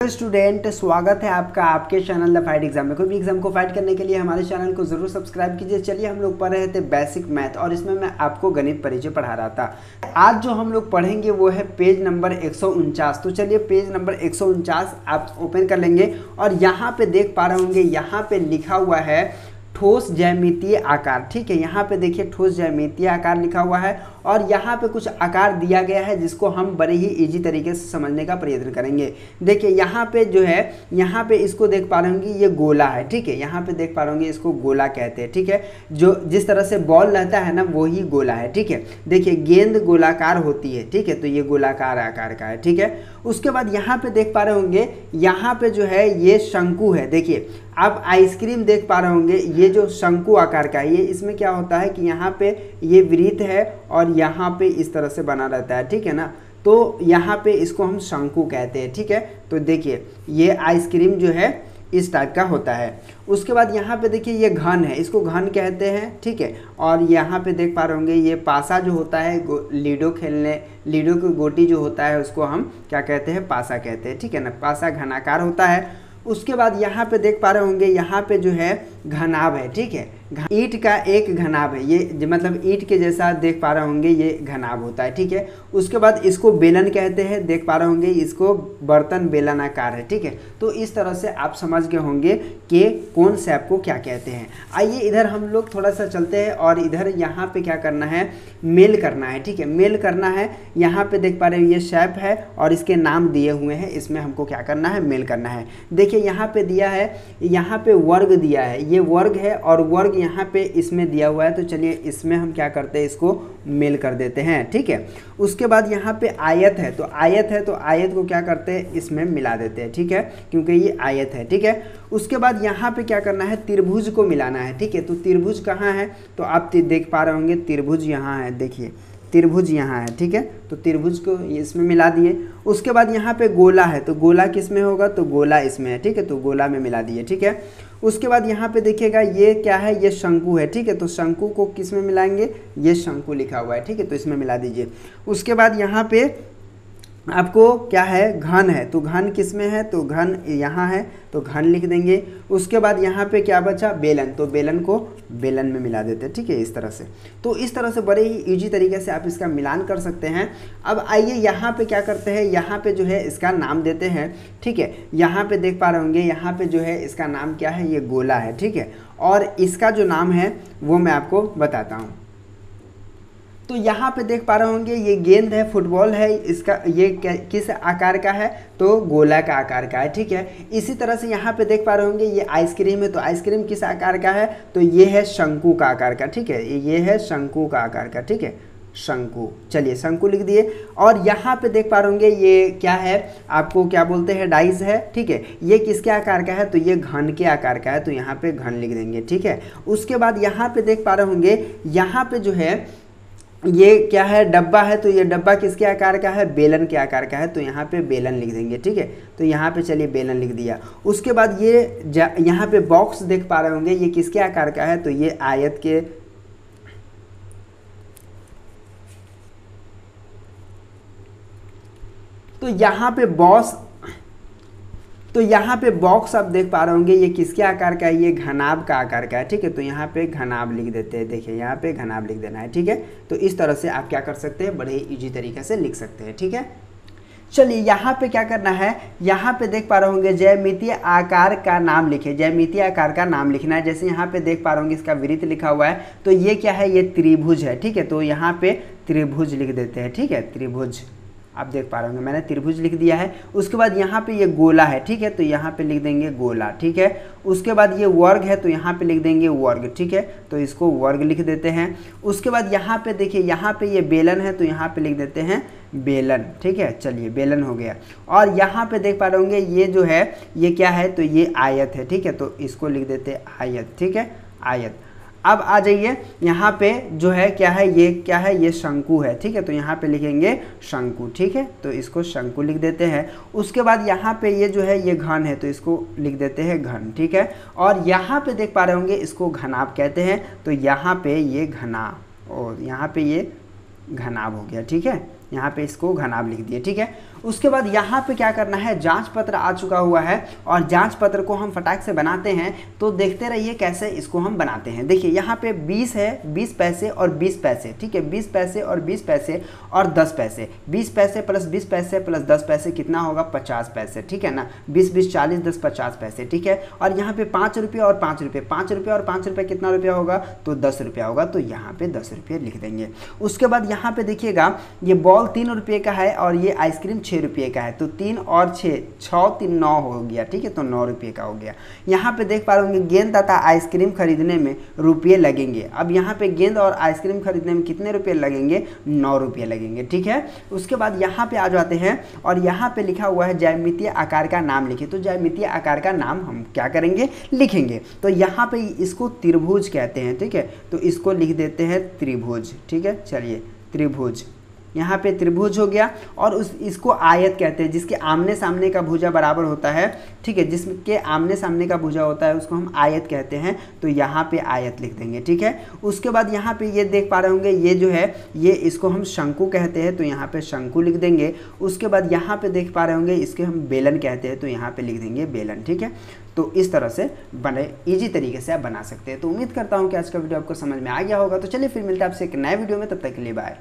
Student, स्वागत है आपका आपके चैनल द फाइट एग्जाम में। कोई भी एग्जाम को फाइट करने के लिए हमारे चैनल को जरूर सब्सक्राइब कीजिए। चलिए, हम लोग पढ़ रहे थे बेसिक मैथ और इसमें मैं आपको गणित परिचय पढ़ा रहा था। आज जो हम लोग पढ़ेंगे वो है पेज नंबर 149। तो चलिए, पेज नंबर 149 आप ओपन कर लेंगे और यहाँ पे देख पा रहे होंगे, यहाँ पे लिखा हुआ है ठोस ज्यामितीय आकार। ठीक है, यहाँ पे देखिए ठोस ज्यामितीय आकार लिखा हुआ है और यहाँ पे कुछ आकार दिया गया है जिसको हम बड़े ही इजी तरीके से समझने का प्रयत्न करेंगे। देखिए यहाँ पे जो है, यहाँ पे इसको देख पा रहे होंगे ये गोला है। ठीक है, यहाँ पे देख पा रहे होंगे इसको गोला कहते हैं। ठीक है, जो जिस तरह से बॉल रहता है ना वही गोला है। ठीक है, देखिए गेंद गोलाकार होती है। ठीक है, तो ये गोलाकार आकार का है। ठीक है, उसके बाद यहाँ पे देख पा रहे होंगे, यहाँ पे जो है ये शंकु है। देखिए आप आइसक्रीम देख पा रहे होंगे, ये जो शंकु आकार का है, ये इसमें क्या होता है कि यहाँ पे ये वृत्त है और यहाँ पे इस तरह से बना रहता है। ठीक है ना, तो यहाँ पे इसको हम शंकु कहते हैं। ठीक है, तो देखिए ये आइसक्रीम जो है इस टाइप का होता है। उसके बाद यहाँ पे देखिए ये घन है, इसको घन कहते हैं। ठीक है, और यहाँ पे देख पा रहे होंगे ये पासा जो होता है, लीडो खेलने, लीडो की गोटी जो होता है उसको हम क्या कहते हैं, पासा कहते हैं। ठीक है ना, पासा घनाकार होता है। उसके बाद यहाँ पे देख पा रहे होंगे, यहाँ पे जो है घनाभ है। ठीक है, ईंट का एक घनाभ है, ये मतलब ईंट के जैसा देख पा रहे होंगे, ये घनाभ होता है। ठीक है, उसके बाद इसको बेलन कहते हैं। देख पा रहे होंगे इसको बर्तन बेलन आकार है। ठीक है, तो इस तरह से आप समझ गए होंगे कि कौन शेप को क्या कहते हैं। आइए इधर हम लोग थोड़ा सा चलते हैं और इधर यहाँ पे क्या करना है, मेल करना है। ठीक है, मेल करना है। यहाँ पे देख पा रहे हो ये शेप है और इसके नाम दिए हुए हैं, इसमें हमको क्या करना है, मेल करना है। देखिए यहाँ पे दिया है, यहाँ पे वर्ग दिया है, ये वर्ग है और वर्ग यहाँ पे इसमें दिया हुआ है। तो चलिए इसमें हम क्या करते हैं, इसको मेल कर देते हैं। ठीक है, उसके बाद यहाँ पे आयत है, तो आयत है, तो आयत को क्या करते हैं, इसमें मिला देते हैं। ठीक है, क्योंकि ये आयत है। ठीक है, उसके बाद यहाँ पे क्या करना है, त्रिभुज को मिलाना है। ठीक है, तो त्रिभुज कहाँ है, तो आप देख पा रहे होंगे त्रिभुज यहाँ है। देखिए त्रिभुज यहाँ है। ठीक है, तो त्रिभुज को इसमें मिला दिए। उसके बाद यहाँ पे गोला है, तो गोला किस में होगा, तो गोला इसमें है। ठीक है, तो गोला में मिला दिए। ठीक है, उसके बाद यहाँ पे देखिएगा ये क्या है, ये शंकु है। ठीक है, तो शंकु को किस में मिलाएंगे, ये शंकु लिखा हुआ है। ठीक है, तो इसमें मिला दीजिए। उसके बाद यहाँ पे आपको क्या है, घन है, तो घन किस में है, तो घन यहाँ है, तो घन लिख देंगे। उसके बाद यहाँ पे क्या बचा, बेलन, तो बेलन को बेलन में मिला देते हैं। ठीक है, इस तरह से। तो इस तरह से बड़े ही इजी तरीके से आप इसका मिलान कर सकते हैं। अब आइए यहाँ पे क्या करते हैं, यहाँ पे जो है इसका नाम देते हैं। ठीक है, यहाँ पे देख पा रहे होंगे, यहाँ पे जो है इसका नाम क्या है, ये गोला है। ठीक है, और इसका जो नाम है वो मैं आपको बताता हूँ। तो यहाँ पे देख पा रहे होंगे ये गेंद है, फुटबॉल है, इसका ये किस आकार का है, तो गोला का आकार का है। ठीक है, इसी तरह से यहाँ पे देख पा रहे होंगे ये आइसक्रीम है, तो आइसक्रीम किस आकार का है, तो ये है शंकु का आकार का। ठीक है, ये है शंकु का आकार का। ठीक है, शंकु, चलिए शंकु लिख दिए। और यहाँ पे देख पा रहे होंगे ये क्या है, आपको क्या बोलते हैं, डाइस है। ठीक है, ये किसके आकार का है, तो ये घन के आकार का है, तो यहाँ पे घन लिख देंगे। ठीक है, उसके बाद यहाँ पे देख पा रहे होंगे, यहाँ पे जो है ये क्या है, डब्बा है, तो ये डब्बा किसके आकार का है, बेलन के आकार का है, तो यहाँ पे बेलन लिख देंगे। ठीक है, तो यहाँ पे चलिए बेलन लिख दिया। उसके बाद ये यहाँ पे बॉक्स देख पा रहे होंगे, ये किसके आकार का है, तो ये आयत के, तो यहाँ पे बॉक्स आप देख पा रहे होंगे, ये किसके आकार का है, ये घनाभ का आकार का है। ठीक है, तो यहाँ पे घनाभ लिख देते हैं। देखिए यहाँ पे घनाभ लिख देना है। ठीक है, तो इस तरह से आप क्या कर सकते हैं, बड़े ही इजी तरीके से लिख सकते हैं। ठीक है, चलिए यहाँ पे क्या करना है, यहाँ पे देख पा रहे होंगे ज्यामितीय आकार का नाम लिखे, ज्यामितीय आकार का नाम लिखना है। जैसे यहाँ पे देख पा रहे होंगे इसका वृत्त लिखा हुआ है, तो ये क्या है, ये त्रिभुज है। ठीक है, तो यहाँ पे त्रिभुज लिख देते हैं। ठीक है, त्रिभुज आप देख पा रहे होंगे, मैंने त्रिभुज लिख दिया है। उसके बाद यहाँ पे ये गोला है। ठीक है, तो यहाँ पे लिख देंगे गोला। ठीक है, उसके बाद ये वर्ग है, तो यहाँ पे लिख देंगे वर्ग। ठीक है, तो इसको वर्ग लिख देते हैं। उसके बाद यहाँ पे देखिए, यहाँ पे ये बेलन है, तो यहाँ पे लिख देते हैं बेलन। ठीक है, चलिए बेलन हो गया। और यहाँ पे देख पा रहे होंगे ये जो है ये क्या है, तो ये आयत है। ठीक है, तो इसको लिख देते हैं आयत। ठीक है, आयत। अब आ जाइए यहाँ पे जो है क्या है, ये क्या है, ये शंकु है। ठीक है, तो यहाँ पे लिखेंगे शंकु। ठीक है, तो इसको शंकु लिख देते हैं। उसके बाद यहाँ पे ये जो है ये घन है, तो इसको लिख देते हैं घन। ठीक है, और यहाँ पे देख पा रहे होंगे इसको घनाभ कहते हैं, तो यहाँ पे ये घना, और यहाँ पे ये घनाभ हो गया। ठीक है, यहाँ पे इसको घनाभ लिख दिए। ठीक है, उसके बाद यहाँ पे क्या करना है, जांच पत्र आ चुका हुआ है और जांच पत्र को हम फटाक से बनाते हैं। तो देखते रहिए कैसे इसको हम बनाते हैं। देखिए यहाँ पे 20 है, 20 पैसे और 20 पैसे, ठीक है, 20 पैसे और 20 पैसे और 10 पैसे, 20 पैसे प्लस 20 पैसे प्लस 10 पैसे कितना होगा, 50 पैसे, ठीक है ना, 20 20 40 10 50 पैसे, ठीक है। और यहाँ पे 5 रुपये और 5 रुपये, 5 रुपये और 5 रुपये कितना रुपया होगा, तो 10 रुपया होगा, तो यहाँ पे 10 रुपये लिख देंगे। उसके बाद यहाँ पे देखिएगा ये बॉल 3 रुपये का है और ये आइसक्रीम 6 रुपये का है, तो 3 और 6, 6 3 9 हो गया, ठीक है, तो 9 रुपये का हो गया। यहाँ पे देख पा रहे होंगे गेंद तथा आइसक्रीम खरीदने में रुपये लगेंगे। अब यहाँ पे गेंद और आइसक्रीम खरीदने में कितने रुपये लगेंगे, 9 रुपये लगेंगे, ठीक है। उसके बाद यहाँ पे आ जाते हैं और यहाँ पे लिखा हुआ है ज्यामितीय आकार का नाम लिखिए। तो ज्यामितीय आकार का नाम हम क्या करेंगे, लिखेंगे। तो यहाँ पे इसको त्रिभुज कहते हैं, ठीक है, तो इसको लिख देते हैं त्रिभुज, ठीक है। चलिए त्रिभुज, यहाँ पे त्रिभुज हो गया। और इसको आयत कहते हैं, जिसके आमने सामने का भुजा बराबर होता है, ठीक है, जिसके आमने सामने का भुजा होता है उसको हम आयत कहते हैं, तो यहाँ पे आयत लिख देंगे, ठीक है। उसके बाद यहाँ पे ये देख पा रहे होंगे ये जो है ये इसको हम शंकु कहते हैं, तो यहाँ पे शंकु लिख देंगे। उसके बाद यहाँ पे देख पा रहे होंगे इसके हम बेलन कहते हैं, तो यहाँ पे लिख देंगे बेलन, ठीक है। तो इस तरह से बने इजी तरीके से आप बना सकते हैं। तो उम्मीद करता हूँ कि आज का वीडियो आपको समझ में आ गया होगा। तो चलिए फिर मिलते हैं आपसे एक नए वीडियो में, तब तक के लिए बाय।